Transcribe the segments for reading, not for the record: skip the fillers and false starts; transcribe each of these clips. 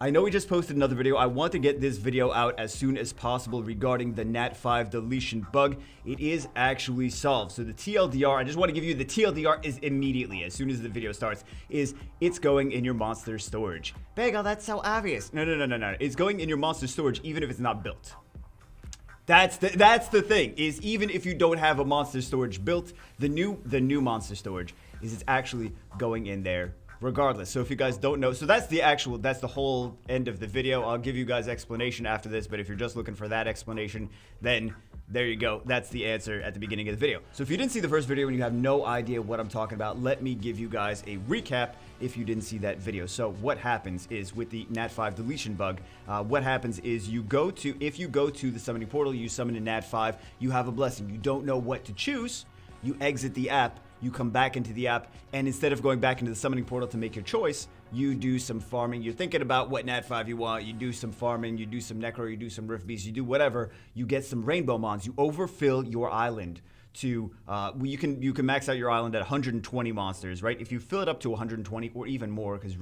I know we just posted another video. I want to get this video out as soon as possible regarding the NAT5 deletion bug. It is actually solved. So the TLDR, I just want to give you the TLDR is immediately, as soon as the video starts, is it's going in your monster storage. Bagel, that's so obvious. No. It's going in your monster storage even if it's not built. That's the thing, is even if you don't have a monster storage built, the new monster storage is it's actually going in there regardless. So if you guys don't know, so that's the whole end of the video. I'll give you guys explanation after this, but if you're just looking for that explanation, then there you go. That's the answer at the beginning of the video. So if you didn't see the first video and you have no idea what I'm talking about, let me give you guys a recap if you didn't see that video. So what happens is with the NAT5 deletion bug, what happens is if you go to the summoning portal, you summon a NAT5, you have a blessing. You don't know what to choose, you exit the app, you come back into the app, and instead of going back into the summoning portal to make your choice, you do some farming. You're thinking about what NAT5 you want, you do some farming, you do some Necro, you do some Rift Beast, you do whatever, you get some Rainbow Mons, you overfill your island to, you can max out your island at 120 monsters, right? If you fill it up to 120 or even more, because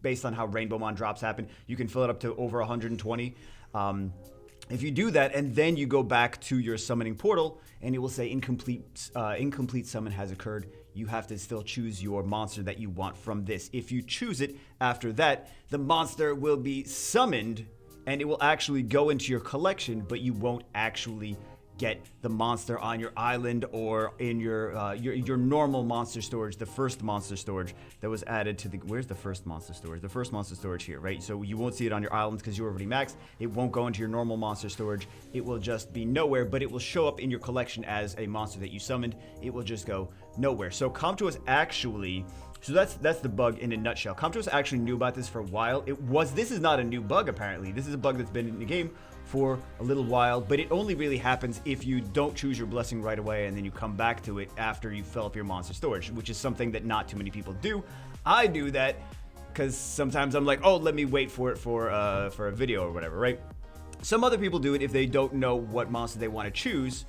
based on how Rainbow Mon drops happen, you can fill it up to over 120. If you do that and then you go back to your summoning portal and it will say incomplete summon has occurred, you have to still choose your monster that you want from this. If you choose it after that, the monster will be summoned and it will actually go into your collection, but you won't actually get the monster on your island or in your normal monster storage, the first monster storage that was added to the, where's the first monster storage? The first monster storage here, right? So you won't see it on your islands because you're already maxed. It won't go into your normal monster storage. It will just be nowhere, but it will show up in your collection as a monster that you summoned. It will just go nowhere. So Comtos actually, so that's the bug in a nutshell. Comtos actually knew about this for a while. This is not a new bug apparently. This is a bug that's been in the game for a little while, but it only really happens if you don't choose your blessing right away and then you come back to it after you fill up your monster storage, which is something that not too many people do. I do that because sometimes I'm like, oh, let me wait for it for a video or whatever, right? Some other people do it if they don't know what monster they want to choose.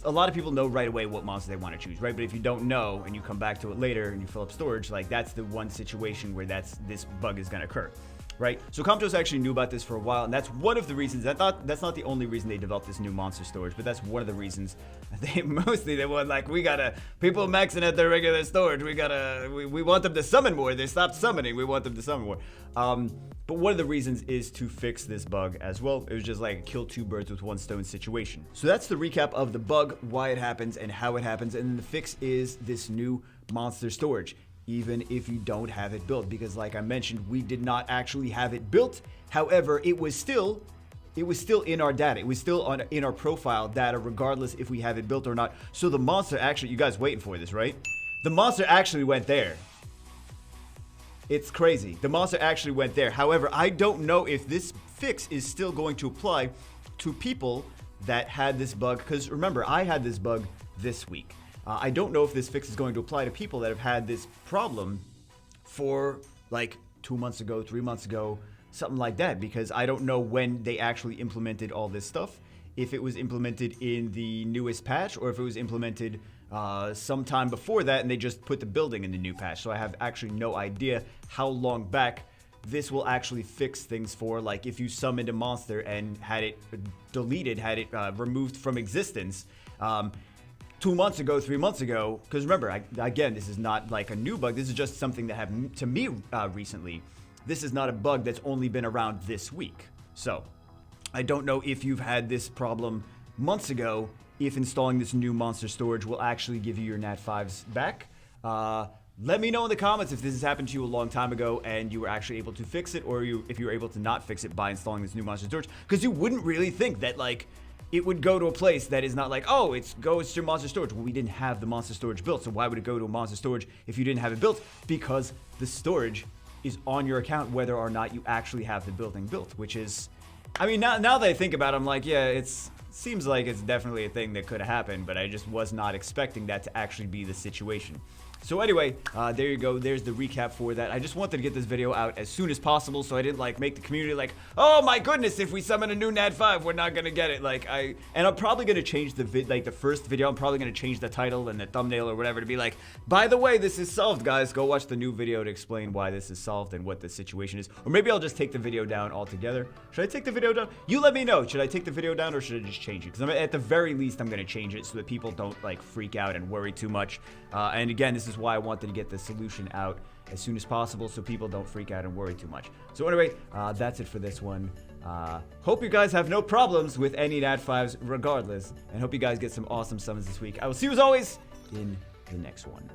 A lot of people know right away what monster they want to choose, right? But if you don't know and you come back to it later and you fill up storage, like that's the one situation where this bug is going to occur. Right? So Comtos actually knew about this for a while, and that's one of the reasons. That's not the only reason they developed this new monster storage, but that's one of the reasons. They were like, people maxing at their regular storage. We want them to summon more. They stopped summoning. We want them to summon more. But one of the reasons is to fix this bug as well. It was just like a kill two birds with one stone situation. So that's the recap of the bug, why it happens, and how it happens. And then the fix is this new monster storage, even if you don't have it built, because like I mentioned, we did not actually have it built. However, it was still in our data. It was still in our profile data, regardless if we have it built or not. So the monster actually, you guys waiting for this, right? The monster actually went there. It's crazy. The monster actually went there. However, I don't know if this fix is still going to apply to people that had this bug, because remember, I had this bug this week. I don't know if this fix is going to apply to people that have had this problem for like 2 months ago, 3 months ago, something like that, because I don't know when they actually implemented all this stuff. If it was implemented in the newest patch or if it was implemented sometime before that and they just put the building in the new patch. So I have actually no idea how long back this will actually fix things for, like if you summoned a monster and had it deleted, had it removed from existence, 2 months ago, 3 months ago, because remember, again, this is not like a new bug. This is just something that happened to me recently. This is not a bug that's only been around this week. So I don't know if you've had this problem months ago, if installing this new monster storage will actually give you your NAT5s back. Let me know in the comments if this has happened to you a long time ago and you were actually able to fix it, or if you were able to not fix it by installing this new monster storage, because you wouldn't really think that like it would go to a place that is not like, oh, it goes to your monster storage. Well, we didn't have the monster storage built, so why would it go to a monster storage if you didn't have it built? Because the storage is on your account whether or not you actually have the building built, which is, I mean, now that I think about it, I'm like, yeah, it's seems like it's definitely a thing that could happen, but I just was not expecting that to actually be the situation. So anyway, there you go. There's the recap for that. I just wanted to get this video out as soon as possible, so I didn't like make the community like, oh my goodness, if we summon a new NAT 5, we're not gonna get it. And I'm probably gonna change the the first video. I'm probably gonna change the title and the thumbnail or whatever to be like, by the way, this is solved, guys. Go watch the new video to explain why this is solved and what the situation is. Or maybe I'll just take the video down altogether. Should I take the video down? You let me know. Should I take the video down or should I just change it? Because at the very least, I'm gonna change it so that people don't like freak out and worry too much. And again, this is why I wanted to get the solution out as soon as possible so people don't freak out and worry too much. So anyway, that's it for this one. Hope you guys have no problems with any NAT 5s regardless, and hope you guys get some awesome summons this week. I will see you as always in the next one.